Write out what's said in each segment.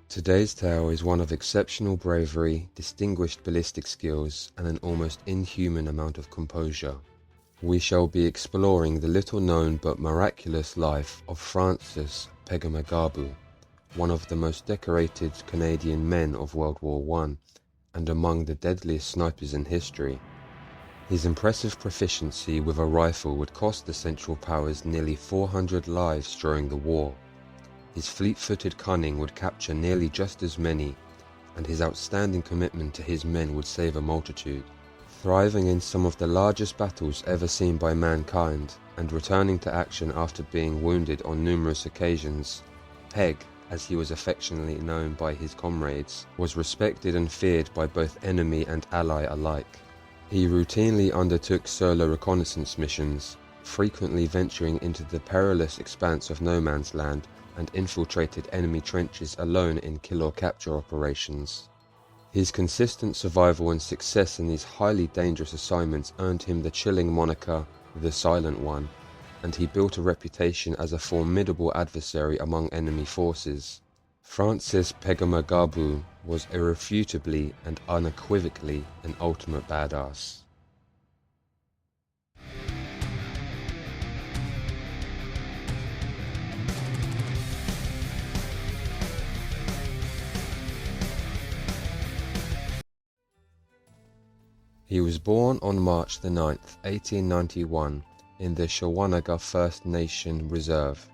Today's tale is one of exceptional bravery, distinguished ballistic skills, and an almost inhuman amount of composure. We shall be exploring the little-known but miraculous life of Francis Pegahmagabow, one of the most decorated Canadian men of World War I, and among the deadliest snipers in history. His impressive proficiency with a rifle would cost the Central Powers nearly 400 lives during the war. His fleet-footed cunning would capture nearly just as many, and his outstanding commitment to his men would save a multitude. Thriving in some of the largest battles ever seen by mankind, and returning to action after being wounded on numerous occasions, Peg, as he was affectionately known by his comrades, was respected and feared by both enemy and ally alike. He routinely undertook solo reconnaissance missions, frequently venturing into the perilous expanse of no man's land and infiltrated enemy trenches alone in kill or capture operations. His consistent survival and success in these highly dangerous assignments earned him the chilling moniker, the Silent One, and he built a reputation as a formidable adversary among enemy forces. Francis Pegahmagabow was irrefutably and unequivocally an ultimate badass. He was born on March the 9th, 1891, in the Shawanaga First Nation Reserve,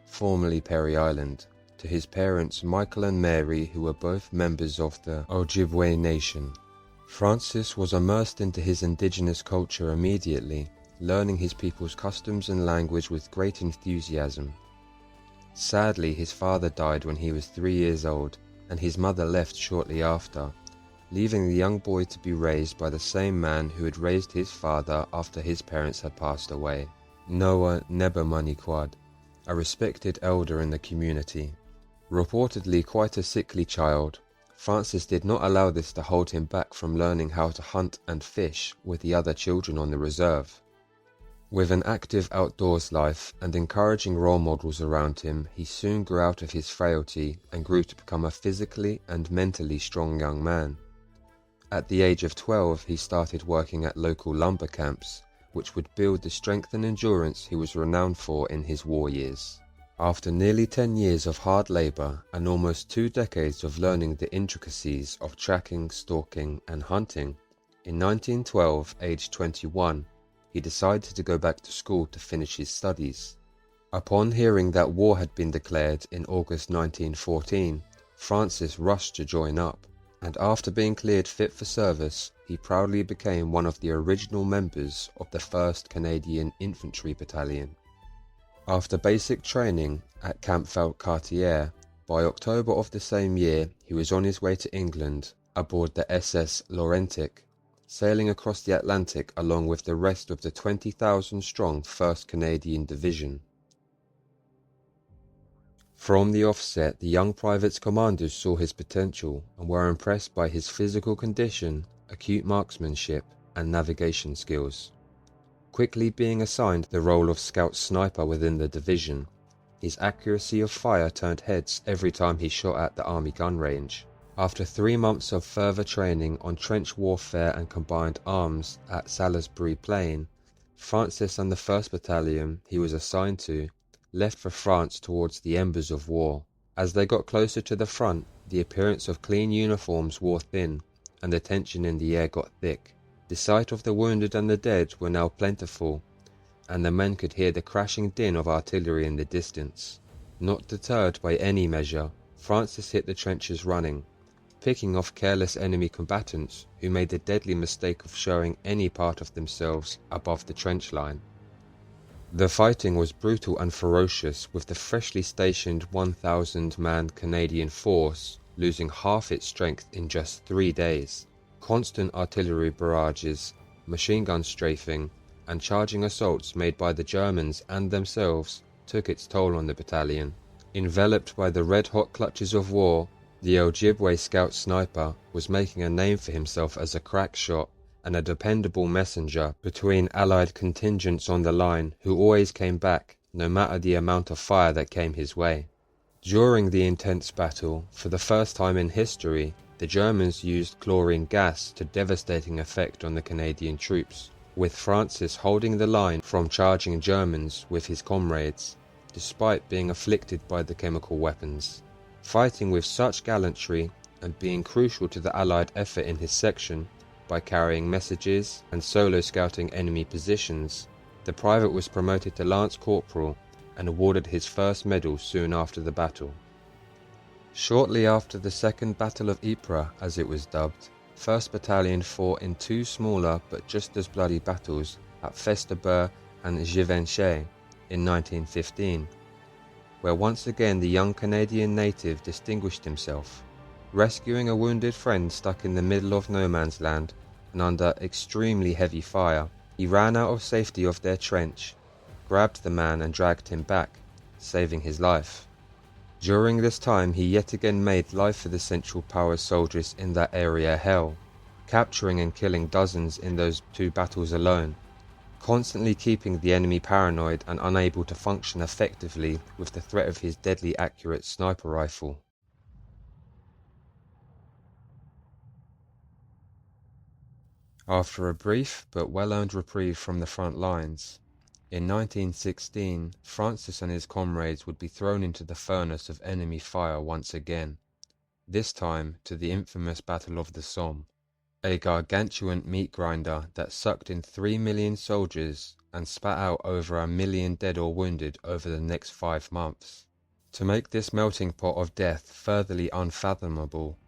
formerly Perry Island, to his parents Michael and Mary, who were both members of the Ojibwe Nation. Francis was immersed into his indigenous culture immediately, learning his people's customs and language with great enthusiasm. Sadly, his father died when he was 3 years old, and his mother left shortly after, leaving the young boy to be raised by the same man who had raised his father after his parents had passed away, Noah Nebamaniquad, a respected elder in the community. Reportedly quite a sickly child, Francis did not allow this to hold him back from learning how to hunt and fish with the other children on the reserve. With an active outdoors life and encouraging role models around him, he soon grew out of his frailty and grew to become a physically and mentally strong young man. At the age of 12, he started working at local lumber camps, which would build the strength and endurance he was renowned for in his war years. After nearly 10 years of hard labor and almost 2 decades of learning the intricacies of tracking, stalking, and hunting, in 1912, aged 21, he decided to go back to school to finish his studies. Upon hearing that war had been declared in August 1914, Francis rushed to join up, and after being cleared fit for service, he proudly became one of the original members of the 1st Canadian Infantry Battalion. After basic training at Camp Cartier, by October of the same year he was on his way to England aboard the SS Laurentic, sailing across the Atlantic along with the rest of the 20,000-strong 1st Canadian Division. From the offset, the young private's commanders saw his potential and were impressed by his physical condition, acute marksmanship, and navigation skills. Quickly being assigned the role of scout sniper within the division, his accuracy of fire turned heads every time he shot at the army gun range. After 3 months of further training on trench warfare and combined arms at Salisbury Plain, Francis and the 1st Battalion he was assigned to left for France towards the embers of war. As they got closer to the front, the appearance of clean uniforms wore thin, and the tension in the air got thick. The sight of the wounded and the dead were now plentiful, and the men could hear the crashing din of artillery in the distance. Not deterred by any measure, Francis hit the trenches running, picking off careless enemy combatants who made the deadly mistake of showing any part of themselves above the trench line. The fighting was brutal and ferocious, with the freshly stationed 1,000-man Canadian force losing half its strength in just 3 days. Constant artillery barrages, machine gun strafing, and charging assaults made by the Germans and themselves took its toll on the battalion. Enveloped by the red-hot clutches of war, the Ojibwe scout sniper was making a name for himself as a crack shot and a dependable messenger between Allied contingents on the line who always came back, no matter the amount of fire that came his way. During the intense battle, for the first time in history, the Germans used chlorine gas to devastating effect on the Canadian troops, with Francis holding the line from charging Germans with his comrades, despite being afflicted by the chemical weapons. Fighting with such gallantry and being crucial to the Allied effort in his section by carrying messages and solo scouting enemy positions, the private was promoted to Lance Corporal and awarded his first medal soon after the battle. Shortly after the Second Battle of Ypres, as it was dubbed, 1st Battalion fought in two smaller but just as bloody battles at Festubert and Givenchy in 1915, where once again the young Canadian native distinguished himself, rescuing a wounded friend stuck in the middle of no man's land and under extremely heavy fire. He ran out of safety of their trench, grabbed the man and dragged him back, saving his life. During this time he yet again made life for the Central Powers soldiers in that area hell, capturing and killing dozens in those two battles alone, constantly keeping the enemy paranoid and unable to function effectively with the threat of his deadly accurate sniper rifle. After a brief but well-earned reprieve from the front lines, in 1916 Francis and his comrades would be thrown into the furnace of enemy fire once again, this time to the infamous Battle of the Somme, a gargantuan meat grinder that sucked in 3 million soldiers and spat out over 1 million dead or wounded over the next 5 months. To make this melting pot of death furtherly unfathomable,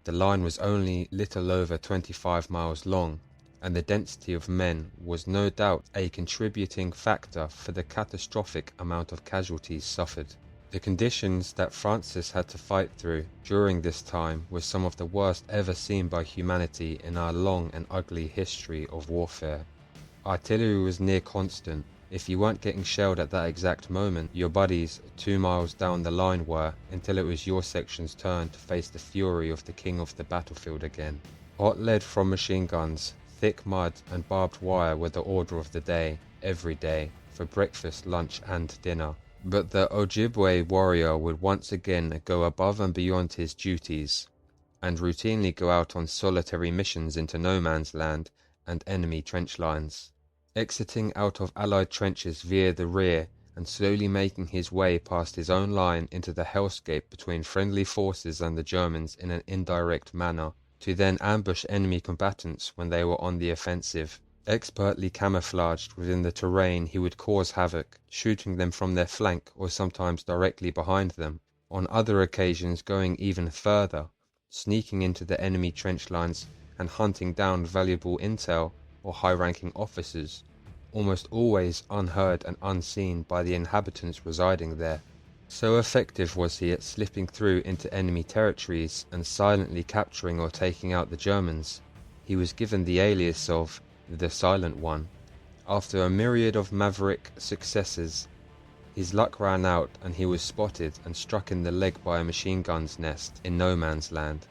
the line was only little over 25 miles long, and the density of men was no doubt a contributing factor for the catastrophic amount of casualties suffered. The conditions that Francis had to fight through during this time were some of the worst ever seen by humanity in our long and ugly history of warfare. Artillery was near constant. If you weren't getting shelled at that exact moment, your buddies 2 miles down the line were, until it was your section's turn to face the fury of the king of the battlefield again. Hot lead from machine guns, thick mud and barbed wire were the order of the day, every day, for breakfast, lunch and dinner. But the Ojibwe warrior would once again go above and beyond his duties, and routinely go out on solitary missions into no man's land and enemy trench lines, exiting out of Allied trenches via the rear and slowly making his way past his own line into the hellscape between friendly forces and the Germans in an indirect manner, to then ambush enemy combatants when they were on the offensive. Expertly camouflaged within the terrain, he would cause havoc, shooting them from their flank or sometimes directly behind them. On other occasions going even further, sneaking into the enemy trench lines and hunting down valuable intel or high-ranking officers, almost always unheard and unseen by the inhabitants residing there. So effective was he at slipping through into enemy territories and silently capturing or taking out the Germans, he was given the alias of the Silent One. After a myriad of maverick successes, his luck ran out and he was spotted and struck in the leg by a machine gun's nest in no man's land.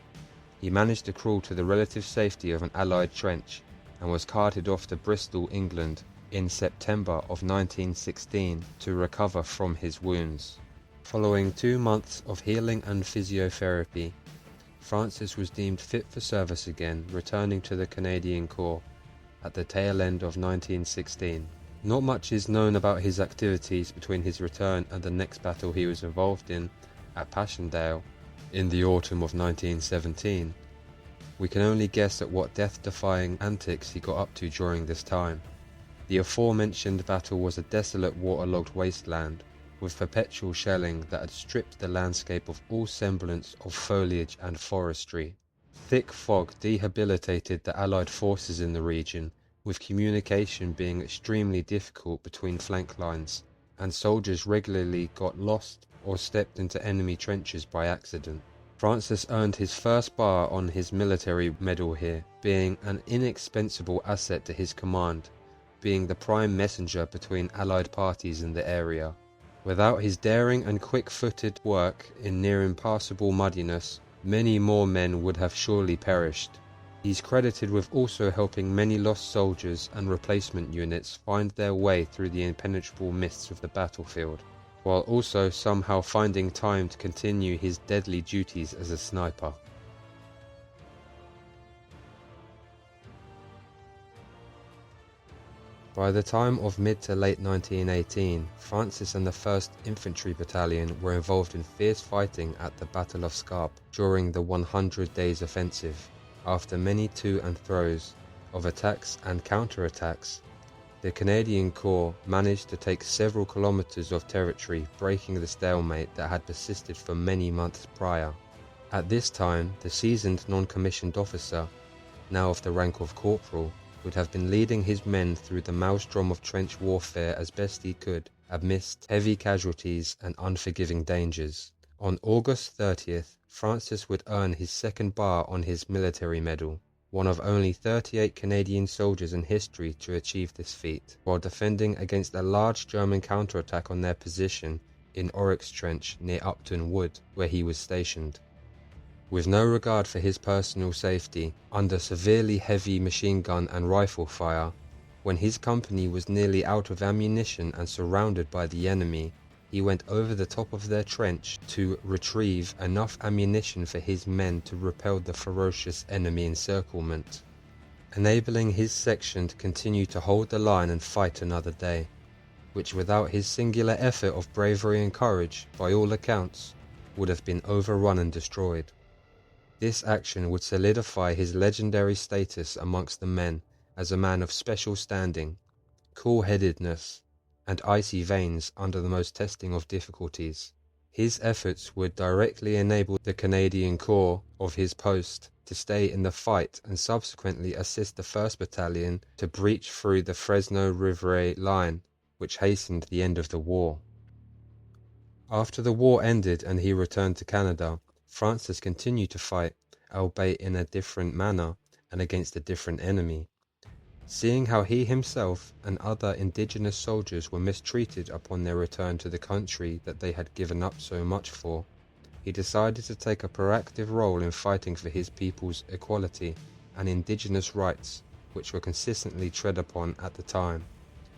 He managed to crawl to the relative safety of an Allied trench and was carted off to Bristol, England in September of 1916 to recover from his wounds. Following 2 months of healing and physiotherapy, Francis was deemed fit for service again, returning to the Canadian Corps at the tail end of 1916. Not much is known about his activities between his return and the next battle he was involved in at Passchendaele in the autumn of 1917. We can only guess at what death-defying antics he got up to during this time. The aforementioned battle was a desolate waterlogged wasteland, with perpetual shelling that had stripped the landscape of all semblance of foliage and forestry. Thick fog debilitated the Allied forces in the region, with communication being extremely difficult between flank lines, and soldiers regularly got lost or stepped into enemy trenches by accident. Francis earned his first bar on his military medal here, being an inexpensive asset to his command, being the prime messenger between Allied parties in the area. Without his daring and quick-footed work in near impassable muddiness, many more men would have surely perished. He's credited with also helping many lost soldiers and replacement units find their way through the impenetrable mists of the battlefield. while also somehow finding time to continue his deadly duties as a sniper. By the time of mid to late 1918, Francis and the 1st Infantry Battalion were involved in fierce fighting at the Battle of Scarpe during the 100 Days Offensive. After many to and fros of attacks and counterattacks, the Canadian Corps managed to take several kilometers of territory, breaking the stalemate that had persisted for many months prior. At this time, the seasoned non-commissioned officer, now of the rank of corporal, would have been leading his men through the maelstrom of trench warfare as best he could, amidst heavy casualties and unforgiving dangers. On August 30th, Francis would earn his second bar on his military medal, one of only 38 Canadian soldiers in history to achieve this feat, while defending against a large German counterattack on their position in Oryx Trench near Upton Wood, where he was stationed. With no regard for his personal safety, under severely heavy machine gun and rifle fire, when his company was nearly out of ammunition and surrounded by the enemy, he went over the top of their trench to retrieve enough ammunition for his men to repel the ferocious enemy encirclement, enabling his section to continue to hold the line and fight another day, which without his singular effort of bravery and courage, by all accounts, would have been overrun and destroyed. This action would solidify his legendary status amongst the men as a man of special standing, cool-headedness, and icy veins under the most testing of difficulties. His efforts would directly enable the Canadian Corps of his post to stay in the fight and subsequently assist the 1st Battalion to breach through the Fresno-Rouvray line, which hastened the end of the war. After the war ended and he returned to Canada, Francis continued to fight, albeit in a different manner and against a different enemy. Seeing how he himself and other indigenous soldiers were mistreated upon their return to the country that they had given up so much for, he decided to take a proactive role in fighting for his people's equality and indigenous rights, which were consistently tread upon at the time.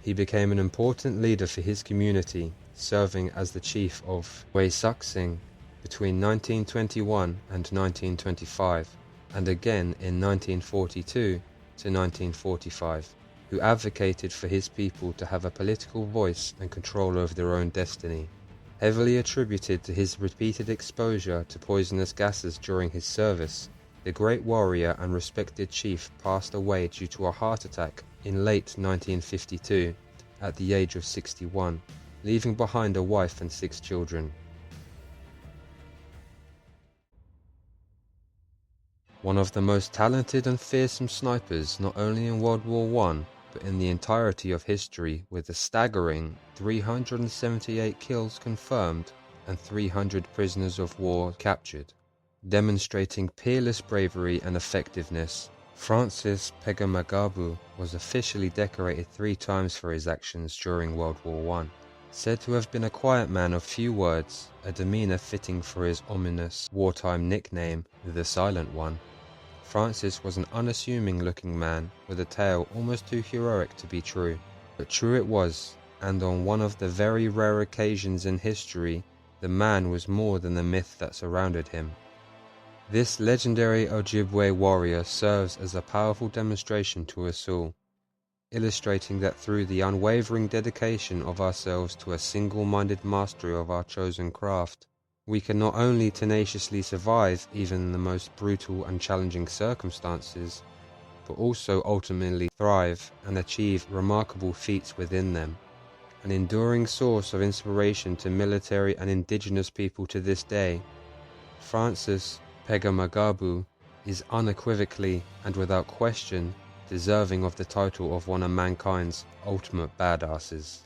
He became an important leader for his community, serving as the chief of Waysucksing between 1921 and 1925, and again in 1942 to 1945, who advocated for his people to have a political voice and control over their own destiny. Heavily attributed to his repeated exposure to poisonous gases during his service, the great warrior and respected chief passed away due to a heart attack in late 1952 at the age of 61, leaving behind a wife and 6 children. One of the most talented and fearsome snipers not only in World War I, but in the entirety of history, with a staggering 378 kills confirmed and 300 prisoners of war captured. Demonstrating peerless bravery and effectiveness, Francis Pegahmagabow was officially decorated 3 times for his actions during World War I. Said to have been a quiet man of few words, a demeanor fitting for his ominous wartime nickname, the Silent One, Francis was an unassuming-looking man with a tale almost too heroic to be true. But true it was, and on one of the very rare occasions in history, the man was more than the myth that surrounded him. This legendary Ojibwe warrior serves as a powerful demonstration to us all, illustrating that through the unwavering dedication of ourselves to a single-minded mastery of our chosen craft, we can not only tenaciously survive even in the most brutal and challenging circumstances, but also ultimately thrive and achieve remarkable feats within them. An enduring source of inspiration to military and indigenous people to this day, Francis Pegahmagabow is unequivocally and without question deserving of the title of one of mankind's ultimate badasses.